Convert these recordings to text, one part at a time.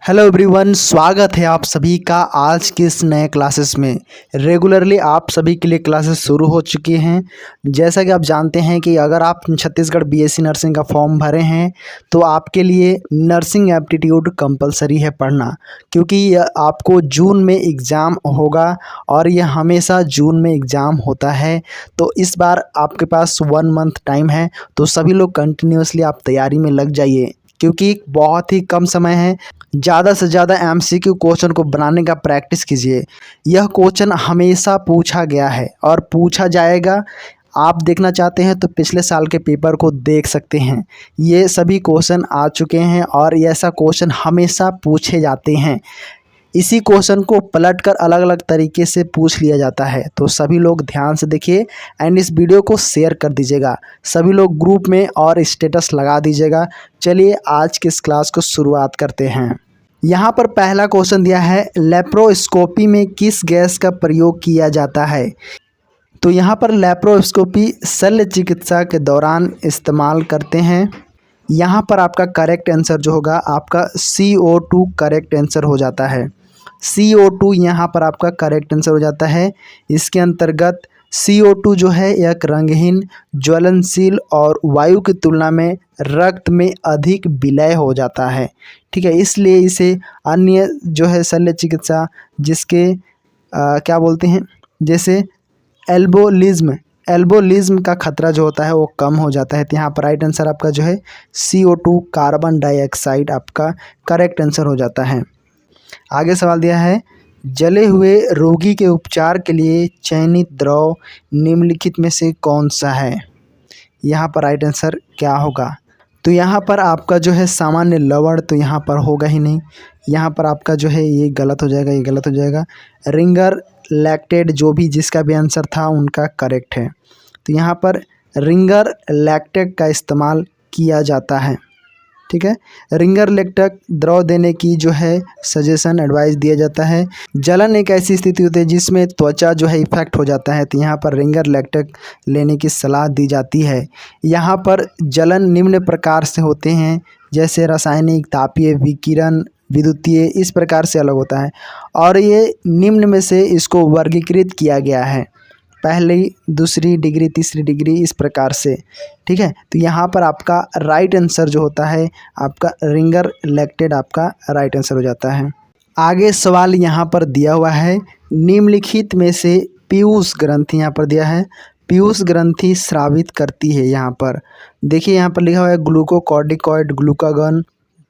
Hello everyone, स्वागत है आप सभी का आज के इस नए क्लासेस में। रेगुलरली आप सभी के लिए क्लासेस शुरू हो चुकी हैं। जैसा कि आप जानते हैं कि अगर आप छत्तीसगढ़ बीएससी नर्सिंग का फॉर्म भरे हैं तो आपके लिए नर्सिंग एप्टीट्यूड कंपलसरी है पढ़ना, क्योंकि यह आपको जून में एग्ज़ाम होगा और यह हमेशा जून में एग्ज़ाम होता है। तो इस बार आपके पास 1 मंथ टाइम है, तो सभी लोग कंटिन्यूसली आप तैयारी में लग जाइए, क्योंकि बहुत ही कम समय है। ज़्यादा से ज़्यादा एमसीक्यू क्वेश्चन को बनाने का प्रैक्टिस कीजिए। यह क्वेश्चन हमेशा पूछा गया है और पूछा जाएगा। आप देखना चाहते हैं तो पिछले साल के पेपर को देख सकते हैं। ये सभी क्वेश्चन आ चुके हैं और ऐसा क्वेश्चन हमेशा पूछे जाते हैं। इसी क्वेश्चन को पलटकर अलग अलग तरीके से पूछ लिया जाता है। तो सभी लोग ध्यान से देखिए एंड इस वीडियो को शेयर कर दीजिएगा। सभी लोग ग्रुप में और स्टेटस लगा दीजिएगा। चलिए आज की इस क्लास को शुरुआत करते हैं। यहाँ पर पहला क्वेश्चन दिया है, लेप्रोस्कोपी में किस गैस का प्रयोग किया जाता है। तो यहाँ पर लेप्रोस्कोपी शल्य चिकित्सा के दौरान इस्तेमाल करते हैं। यहाँ पर आपका करेक्ट आंसर जो होगा आपका CO2 करेक्ट आंसर हो जाता है। CO2 यहाँ पर आपका करेक्ट आंसर हो जाता है। इसके अंतर्गत CO2 जो है एक रंगहीन, ज्वलनशील और वायु की तुलना में रक्त में अधिक विलय हो जाता है। ठीक है, इसलिए इसे अन्य जो है शल्य चिकित्सा जिसके क्या बोलते हैं, जैसे एल्बोलिज्म का खतरा जो होता है वो कम हो जाता है। तो यहाँ पर राइट आंसर आपका जो है CO2 कार्बन डाइऑक्साइड आपका करेक्ट आंसर हो जाता है। आगे सवाल दिया है, जले हुए रोगी के उपचार के लिए चयनित द्रव निम्नलिखित में से कौन सा है। यहाँ पर राइट आंसर क्या होगा। तो यहाँ पर आपका जो है सामान्य लवण तो यहाँ पर होगा ही नहीं। यहाँ पर आपका जो है ये गलत हो जाएगा, ये गलत हो जाएगा। रिंगर लैक्टेट जो भी जिसका भी आंसर था उनका करेक्ट है। तो यहाँ पर रिंगर लैक्टेट का इस्तेमाल किया जाता है। ठीक है, रिंगर लैक्टेट द्रव देने की जो है सजेशन एडवाइस दिया जाता है। जलन एक ऐसी स्थिति होती है जिसमें त्वचा जो है इफेक्ट हो जाता है, तो यहाँ पर रिंगर लैक्टेट लेने की सलाह दी जाती है। यहाँ पर जलन निम्न प्रकार से होते हैं, जैसे रासायनिक, तापीय, विकिरण, विद्युतीय, इस प्रकार से अलग होता है और ये निम्न में से इसको वर्गीकृत किया गया है, पहली, दूसरी डिग्री, तीसरी डिग्री, इस प्रकार से। ठीक है, तो यहाँ पर आपका राइट आंसर जो होता है आपका रिंगर लैक्टेट आपका राइट आंसर हो जाता है। आगे सवाल यहाँ पर दिया हुआ है, निम्नलिखित में से पीयूष ग्रंथि यहाँ पर दिया है, पीयूष ग्रंथि स्रावित करती है। यहाँ पर देखिए, यहाँ पर लिखा हुआ है ग्लूकोकॉर्टिकॉइड, ग्लूकागन,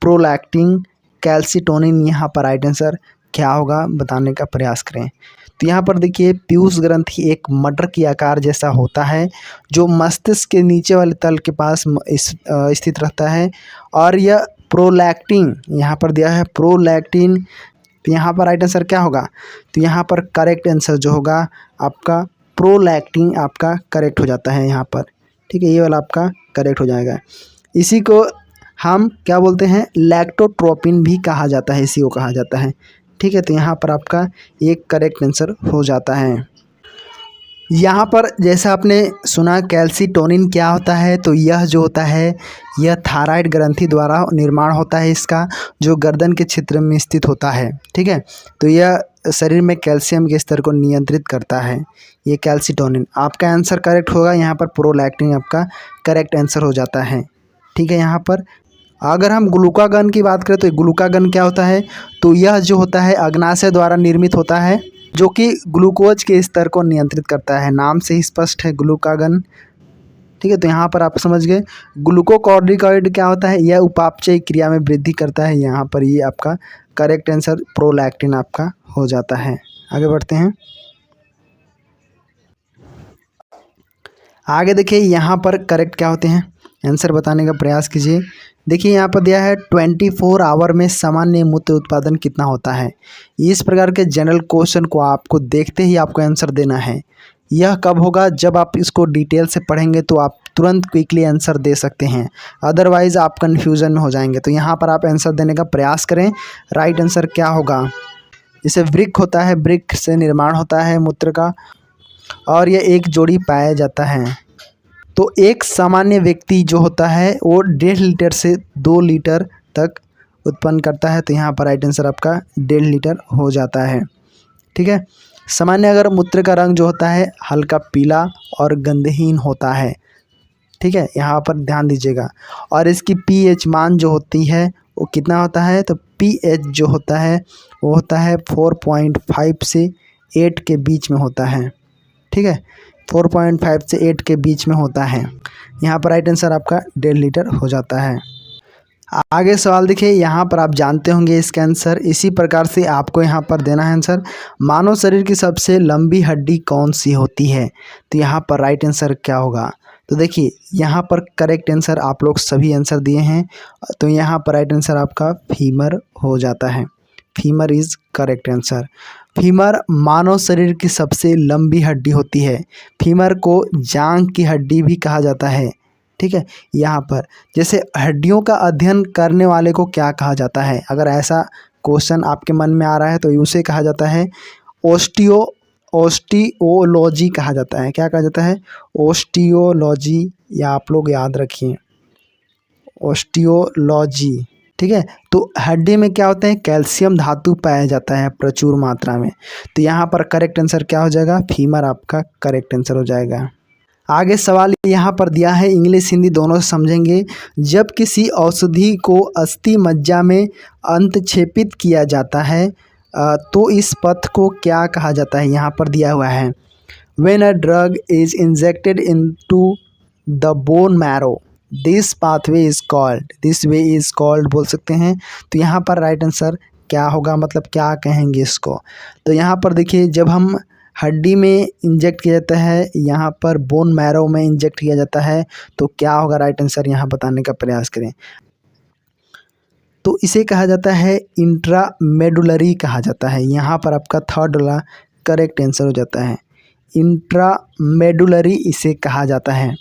प्रोलैक्टिन, कैल्सिटोनिन। यहाँ पर राइट आंसर क्या होगा बताने का प्रयास करें। तो यहाँ पर देखिए, पीयूष ग्रंथि एक मटर की आकार जैसा होता है जो मस्तिष्क के नीचे वाले तल के पास स्थित रहता है और यह प्रोलैक्टिन यहाँ पर दिया है, प्रोलैक्टिन। तो यहाँ पर राइट आंसर क्या होगा। तो यहाँ पर करेक्ट आंसर जो होगा आपका प्रोलैक्टिन आपका करेक्ट हो जाता है यहाँ पर। ठीक है, ये वाला आपका करेक्ट हो जाएगा। इसी को हम क्या बोलते हैं, लैक्टोट्रोपिन भी कहा जाता है, इसी को कहा जाता है। ठीक है, तो यहाँ पर आपका एक करेक्ट आंसर हो जाता है। यहाँ पर जैसा आपने सुना कैल्सिटोनिन क्या होता है, तो यह जो होता है यह थायराइड ग्रंथि द्वारा निर्माण होता है, इसका जो गर्दन के क्षेत्र में स्थित होता है। ठीक है, तो यह शरीर में कैल्शियम के स्तर को नियंत्रित करता है, ये कैल्सिटोनिन। आपका आंसर करेक्ट होगा, यहाँ पर प्रोलैक्टिन आपका करेक्ट आंसर हो जाता है। ठीक है, यहाँ पर अगर हम ग्लूकागन की बात करें तो ग्लूकागन क्या होता है, तो यह जो होता है अग्नाशय द्वारा निर्मित होता है, जो कि ग्लूकोज के स्तर को नियंत्रित करता है। नाम से ही स्पष्ट है ग्लूकागन। ठीक है, तो यहाँ पर आप समझ गए। ग्लूकोकॉर्टिकॉइड क्या होता है, यह उपापचय क्रिया में वृद्धि करता है। यहाँ पर ये आपका करेक्ट आंसर प्रोलैक्टिन आपका हो जाता है। आगे बढ़ते हैं। आगे देखिए, यहाँ पर करेक्ट क्या होते हैं, आंसर बताने का प्रयास कीजिए। देखिए, यहाँ पर दिया है 24 आवर में सामान्य मूत्र उत्पादन कितना होता है। इस प्रकार के जनरल क्वेश्चन को आपको देखते ही आपको आंसर देना है। यह कब होगा, जब आप इसको डिटेल से पढ़ेंगे तो आप तुरंत क्विकली आंसर दे सकते हैं, अदरवाइज़ आप कन्फ्यूज़न में हो जाएंगे। तो यहाँ पर आप आंसर देने का प्रयास करें। राइट आंसर क्या होगा, जैसे वृक्क होता है, वृक्क से निर्माण होता है मूत्र का और यह एक जोड़ी पाया जाता है। तो एक सामान्य व्यक्ति जो होता है वो 1.5 लीटर से 2 लीटर तक उत्पन्न करता है, तो यहाँ पर राइट आंसर आपका 1.5 लीटर हो जाता है। ठीक है। सामान्य अगर मूत्र का रंग जो होता है हल्का पीला और गंधहीन होता है। ठीक है, यहाँ पर ध्यान दीजिएगा। और इसकी पीएच मान जो होती है वो कितना होता है, तो पीएच जो होता है वो होता है 4.5 से 8 के बीच में होता है। ठीक है, 4.5 से 8 के बीच में होता है। यहाँ पर राइट आंसर आपका 1.5 लीटर हो जाता है। आगे सवाल देखिए, यहाँ पर आप जानते होंगे इसका आंसर। इसी प्रकार से आपको यहाँ पर देना है आंसर। मानव शरीर की सबसे लंबी हड्डी कौन सी होती है, तो यहाँ पर राइट आंसर क्या होगा। तो देखिए यहाँ पर करेक्ट आंसर आप लोग सभी आंसर दिए हैं, तो यहाँ पर राइट आंसर आपका फीमर हो जाता है। Femur is correct answer. Femur मानव शरीर की सबसे लंबी हड्डी होती है। फीमर को जांघ की हड्डी भी कहा जाता है। ठीक है, यहाँ पर जैसे हड्डियों का अध्ययन करने वाले को क्या कहा जाता है, अगर ऐसा क्वेश्चन आपके मन में आ रहा है तो उसे कहा जाता है ओस्टियोलॉजी कहा जाता है। क्या कहा जाता है, ओस्टियोलॉजी, या आप लोग याद रखिए ओस्टियोलॉजी। ठीक है, तो हड्डी में क्या होते हैं, कैल्शियम धातु पाया जाता है प्रचुर मात्रा में। तो यहाँ पर करेक्ट आंसर क्या हो जाएगा, फीमर आपका करेक्ट आंसर हो जाएगा। आगे सवाल यहाँ पर दिया है, इंग्लिश हिंदी दोनों से समझेंगे। जब किसी औषधि को अस्थि मज्जा में अंतक्षेपित किया जाता है तो इस पथ को क्या कहा जाता है, यहाँ पर दिया हुआ है। When a drug is injected into the bone marrow, this pathway is called, this way is called बोल सकते हैं। तो यहाँ पर राइट आंसर क्या होगा, मतलब क्या कहेंगे इसको। तो यहाँ पर देखिए, जब हम हड्डी में इंजेक्ट किया जाता है, यहाँ पर बोन मैरो में इंजेक्ट किया जाता है, तो क्या होगा राइट आंसर, यहाँ बताने का प्रयास करें। तो इसे कहा जाता है इंट्रामेडुलरी कहा जाता है। यहाँ पर आपका थर्ड वाला करेक्ट आंसर हो जाता है। इंट्रामेडुलरी इसे कहा जाता है।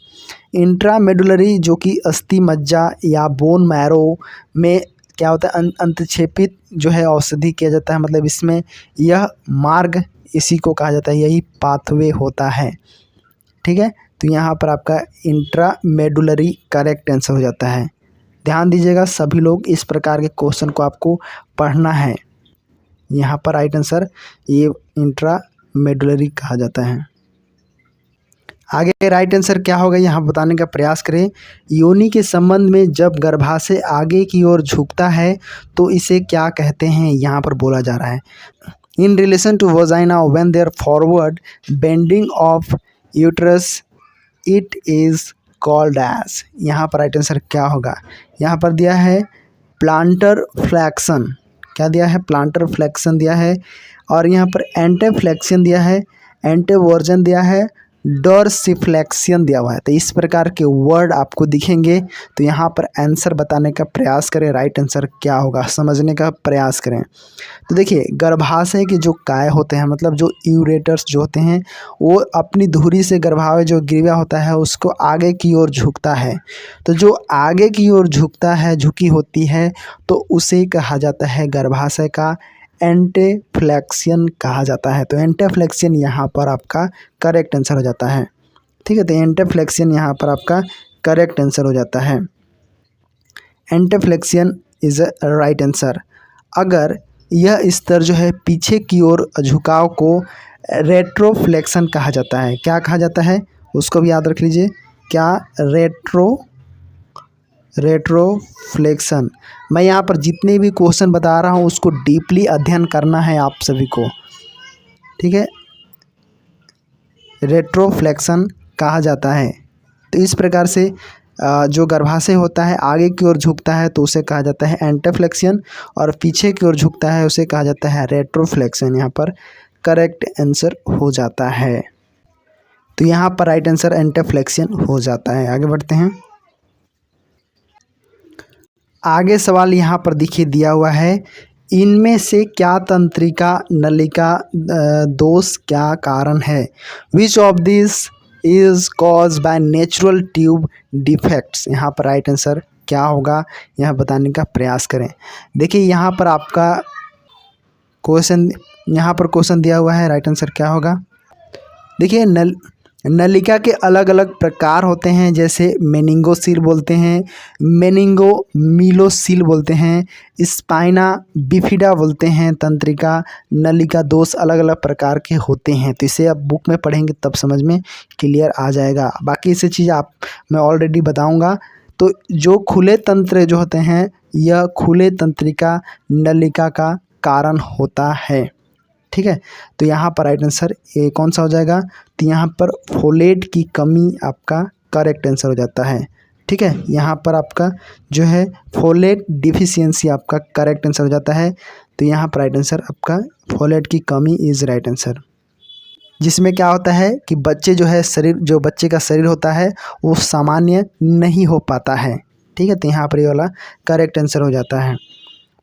इंट्रामेडुलरी जो कि अस्थि मज्जा या बोन मैरो में क्या होता है, अंतक्षेपित जो है औषधि किया जाता है, मतलब इसमें यह मार्ग इसी को कहा जाता है, यही पाथवे होता है। ठीक है, तो यहाँ पर आपका इंट्रामेडुलरी करेक्ट आंसर हो जाता है। ध्यान दीजिएगा सभी लोग, इस प्रकार के क्वेश्चन को आपको पढ़ना है। यहाँ पर राइट आंसर ये इंट्रामेडुलरी कहा जाता है। आगे राइट आंसर क्या होगा, यहाँ बताने का प्रयास करें। योनि के संबंध में जब गर्भाशय आगे की ओर झुकता है तो इसे क्या कहते हैं, यहाँ पर बोला जा रहा है। In relation to vagina, when they are forward bending of uterus, it is called as, यहाँ पर राइट आंसर क्या होगा। यहाँ पर दिया है प्लांटर फ्लैक्शन, क्या दिया है, प्लांटर फ्लैक्शन दिया है। और यहाँ पर एंटेफ्लैक्शन दिया है, एंटेवर्जन दिया है, डोर्सिफ्लेक्शन दिया हुआ है। तो इस प्रकार के वर्ड आपको दिखेंगे, तो यहाँ पर आंसर बताने का प्रयास करें, राइट आंसर क्या होगा समझने का प्रयास करें। तो देखिए गर्भाशय के जो काय होते हैं, मतलब जो यूरेटर्स जो होते हैं, वो अपनी धुरी से गर्भाशय जो ग्रीवा होता है उसको आगे की ओर झुकता है। तो जो आगे की ओर झुकता है, झुकी होती है, तो उसे कहा जाता है गर्भाशय का एंटेफ्लैक्शन कहा जाता है। तो एंटेफ्लैक्शन यहाँ पर आपका करेक्ट आंसर हो जाता है। ठीक है, तो एंटेफ्लैक्शन यहाँ पर आपका करेक्ट आंसर हो जाता है। एंटेफ्लैक्शन इज अ राइट आंसर। अगर यह स्तर जो है पीछे की ओर झुकाव को रेट्रोफ्लेक्शन कहा जाता है। क्या कहा जाता है उसको भी याद रख लीजिए, क्या, रेट्रोफ्लेक्शन। मैं यहाँ पर जितने भी क्वेश्चन बता रहा हूँ उसको डीपली अध्ययन करना है आप सभी को। ठीक है, रेट्रोफ्लेक्शन कहा जाता है। तो इस प्रकार से जो गर्भाशय होता है आगे की ओर झुकता है तो उसे कहा जाता है एंटेफ्लेक्शन, और पीछे की ओर झुकता है उसे कहा जाता है रेट्रोफ्लेक्शन। यहाँ पर करेक्ट आंसर हो जाता है। तो यहाँ पर राइट आंसर एंटेफ्लेक्शन हो जाता है। आगे बढ़ते हैं। आगे सवाल यहाँ पर देखिए दिया हुआ है, इनमें से क्या तंत्रिका नलिका दोष क्या कारण है। Which of this is cause by natural tube defects. यहाँ पर राइट आंसर क्या होगा, यह बताने का प्रयास करें। देखिए यहाँ पर आपका क्वेश्चन दिया हुआ है, राइट आंसर क्या होगा। देखिए नलिका के अलग अलग प्रकार होते हैं, जैसे मेनिंगोसील बोलते हैं, मेनिंगोमीलोसील बोलते हैं, स्पाइना बिफिडा बोलते हैं। तंत्रिका नलिका दोष अलग अलग प्रकार के होते हैं। तो इसे आप बुक में पढ़ेंगे तब समझ में क्लियर आ जाएगा। बाकी ऐसी चीज़ मैं ऑलरेडी बताऊंगा। तो जो खुले तंत्र जो होते हैं, यह खुले तंत्रिका नलिका का कारण होता है। ठीक है, तो यहाँ पर राइट आंसर ए कौन सा हो जाएगा? तो यहाँ पर फोलेट की कमी आपका करेक्ट आंसर हो जाता है। ठीक है, यहाँ पर आपका जो है फोलेट डिफिशियंसी आपका करेक्ट आंसर हो जाता है। तो यहाँ पर राइट आंसर आपका फोलेट की कमी इज राइट आंसर। जिसमें क्या होता है कि बच्चे जो बच्चे का शरीर होता है वो सामान्य नहीं हो पाता है। ठीक है, तो यहाँ पर ये वाला करेक्ट आंसर हो जाता है।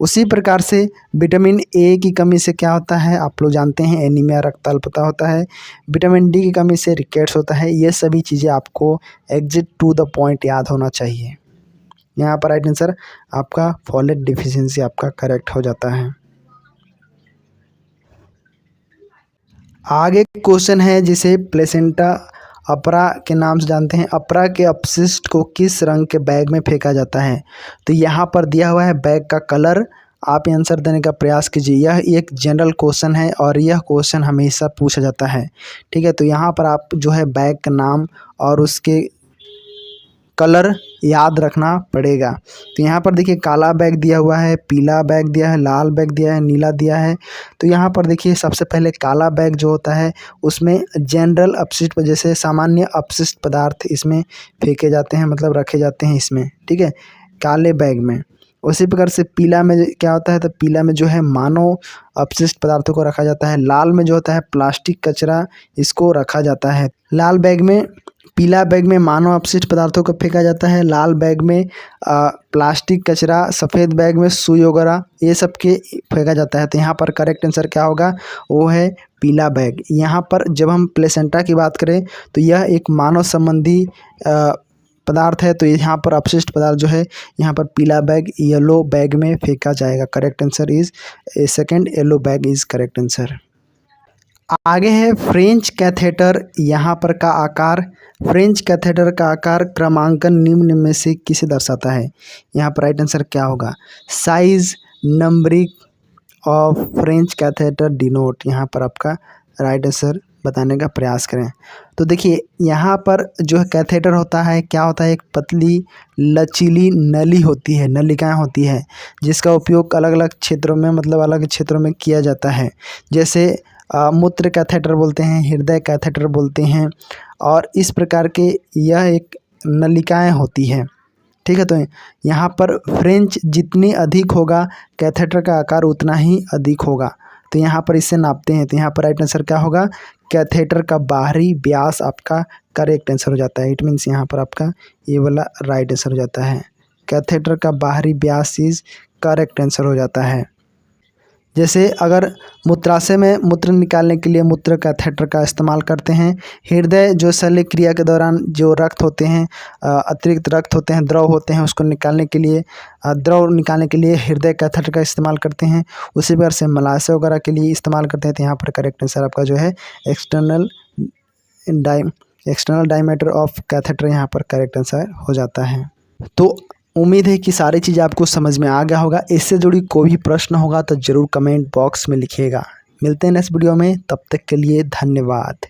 उसी प्रकार से विटामिन ए की कमी से क्या होता है, आप लोग जानते हैं, एनीमिया रक्ताल्पता होता है। विटामिन डी की कमी से रिकेट्स होता है। ये सभी चीज़ें आपको एग्जिट टू द पॉइंट याद होना चाहिए। यहाँ पर राइट आंसर आपका फोलेट डिफिशियंसी आपका करेक्ट हो जाता है। आगे क्वेश्चन है जिसे प्लेसेंटा अपरा के नाम से जानते हैं। अपरा के अपशिष्ट को किस रंग के बैग में फेंका जाता है? तो यहाँ पर दिया हुआ है बैग का कलर। आप आंसर देने का प्रयास कीजिए। यह एक जनरल क्वेश्चन है और यह क्वेश्चन हमेशा पूछा जाता है। ठीक है, तो यहाँ पर आप जो है बैग का नाम और उसके कलर याद रखना पड़ेगा। तो यहाँ पर देखिए काला बैग दिया हुआ है, पीला बैग दिया है, लाल बैग दिया है, नीला दिया है। तो यहाँ पर देखिए सबसे पहले काला बैग जो होता है उसमें जनरल अपशिष्ट जैसे सामान्य अपशिष्ट पदार्थ इसमें फेंके जाते हैं, मतलब रखे जाते हैं इसमें। ठीक है, काले बैग में। उसी प्रकार से पीला में क्या होता है, तो पीला में जो है मानव अपशिष्ट पदार्थों को रखा जाता है। लाल में जो होता है प्लास्टिक कचरा इसको रखा जाता है। लाल बैग में, पीला बैग में मानव अपशिष्ट पदार्थों को फेंका जाता है। लाल बैग में प्लास्टिक कचरा, सफ़ेद बैग में सुई वगैरह ये सब के फेंका जाता है। तो यहाँ पर करेक्ट आंसर क्या होगा? वो है पीला बैग। यहाँ पर जब हम प्लेसेंटा की बात करें तो यह एक मानव संबंधी पदार्थ है। तो यहाँ पर अपशिष्ट पदार्थ जो है यहाँ पर पीला बैग, येलो बैग में फेंका जाएगा। Correct answer is second, yellow bag is correct answer. आगे है फ्रेंच कैथेटर। यहाँ पर का आकार, फ्रेंच कैथेटर का आकार क्रमांकन निम्न में से किसे दर्शाता है? यहाँ पर राइट आंसर क्या होगा? Size numbering of French catheter denote. यहाँ पर आपका राइट आंसर बताने का प्रयास करें। तो देखिए यहाँ पर जो कैथेटर होता है क्या होता है, एक पतली लचीली नली होती है, नलिकाएं होती है, जिसका उपयोग अलग अलग क्षेत्रों में, मतलब अलग क्षेत्रों में किया जाता है। जैसे मूत्र कैथेटर बोलते हैं, हृदय कैथेटर बोलते हैं, और इस प्रकार के यह एक नलिकाएं होती हैं। ठीक है, तो यहाँ पर फ्रेंच जितनी अधिक होगा कैथेटर का आकार उतना ही अधिक होगा। तो यहाँ पर इससे नापते हैं। तो यहाँ पर राइट आंसर क्या होगा? कैथेटर का बाहरी व्यास आपका करेक्ट आंसर हो जाता है। इट मीन्स यहाँ पर आपका ये वाला राइट आंसर हो जाता है। कैथेटर का बाहरी व्यास इज करेक्ट आंसर हो जाता है। जैसे अगर मूत्राशय में मूत्र निकालने के लिए मूत्र कैथेटर का इस्तेमाल करते हैं। हृदय जो शल्य क्रिया के दौरान जो रक्त होते हैं, अतिरिक्त रक्त होते हैं, द्रव होते हैं, उसको निकालने के लिए, द्रव निकालने के लिए हृदय कैथेटर का इस्तेमाल करते हैं। उसी प्रकार से मलाशय वगैरह के लिए इस्तेमाल करते हैं। तो यहाँ पर करेक्ट आंसर आपका जो है एक्सटर्नल डायमीटर ऑफ कैथेटर यहाँ पर करेक्ट आंसर हो जाता है। तो उम्मीद है कि सारी चीज़ आपको समझ में आ गया होगा। इससे जुड़ी कोई भी प्रश्न होगा तो ज़रूर कमेंट बॉक्स में लिखिएगा। मिलते हैं नेक्स्ट वीडियो में, तब तक के लिए धन्यवाद।